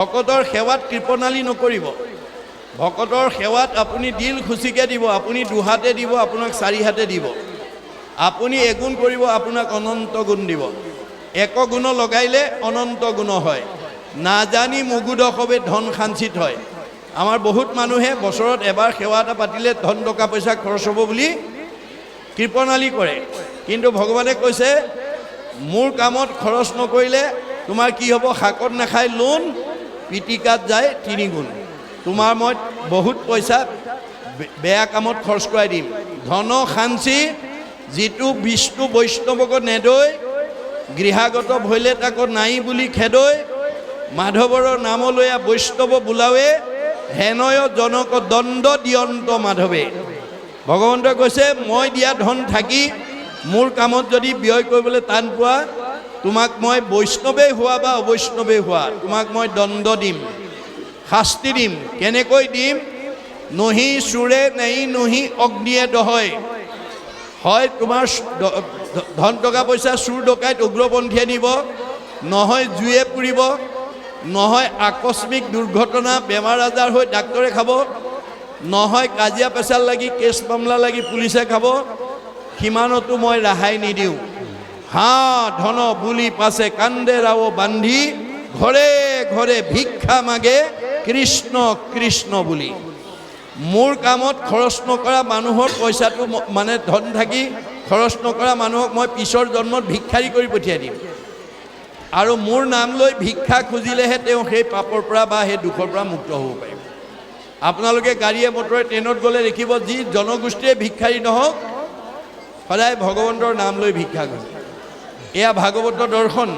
ভকতৰ সেৱাত কৃপণালী নকৰিব। ভকতৰ সেৱাত আপুনি দিল খুচিকে দিব, আপুনি দুহাতে দিব, আপোনাক চাৰি হাতে দিব। আপুনি এগুণ কৰিব, আপোনাক অনন্ত গুণ দিব। এক গুণ লগাইলে অনন্ত গুণ হয়। নাজানি মুগুদ সবে ধন সাঞ্চিত হয়। আমাৰ বহুত মানুহে বছৰত এবাৰ সেৱা এটা পাতিলে ধন টকা পইচা খৰচ হ'ব বুলি কৃপণালী কৰে, কিন্তু ভগৱানে কৈছে মোৰ কামত খৰচ নকৰিলে তোমাৰ কি হ'ব? শাকত নাখায় লোন, পিটিকাত যায় তিনি গুণ। তোমাৰ মই বহুত পইচা বেয়া কামত খৰচ কৰাই দিম। ধন সাঞ্চি যিটো বিষ্ণু বৈষ্ণৱক নেদৈ, গৃহাগত ভৈলে তাক নাই বুলি খেদৈ, মাধৱৰ নাম লৈয়া বৈষ্ণৱ বোলাৱে, হেনয় জনক দণ্ড দিয়ন্ত মাধৱে। ভগৱন্তই কৈছে মই দিয়া ধন থাকি মোৰ কামত যদি ব্যয় কৰিবলৈ টান পোৱা, তোমাক মই বৈষ্ণৱেই হোৱা বা অবৈষ্ণৱেই হোৱা, তোমাক মই দণ্ড দিম, শাস্তি দিম। কেনেকৈ দিম? নহি চোৰে নেই নহি অগ্নিয়ে দহয়। হয় তোমাৰ ধন টকা পইচা চুৰ ডকাইত উগ্ৰপন্থীয়ে নিব, নহয় জুয়ে পুৰিব, নহয় আকস্মিক দুৰ্ঘটনা বেমাৰ আজাৰ হৈ ডাক্তৰে খাব, নহয় কাজিয়া পেচাল লাগি কেছ মামলা লাগি পুলিচে খাব। সিমানতো মই ৰেহাই নিদিওঁ। হা ধন বুলি পাছে কান্দে ৰাও বান্ধি, ঘৰে ঘৰে ভিক্ষা মাগে কৃষ্ণ কৃষ্ণ বুলি। মোৰ কামত খৰচ নকৰা মানুহৰ পইচাটো মানে ধন থাকি খৰচ নকৰা মানুহক মই পিছৰ জন্মত ভিক্ষাৰী কৰি পঠিয়াই দিম। আৰু মোৰ নাম লৈ ভিক্ষা খুজিলেহে তেওঁ সেই পাপৰ পৰা বা সেই দুখৰ পৰা মুক্ত হ'ব পাৰিব। আপোনালোকে গাড়ীয়ে মটৰে ট্ৰেইনত গ'লে দেখিব, যি জনগোষ্ঠীয়ে ভিক্ষাৰী নহওক সদায় ভগৱন্তৰ নাম লৈ ভিক্ষা কৰে। এয়া ভাগৱতৰ দৰ্শন।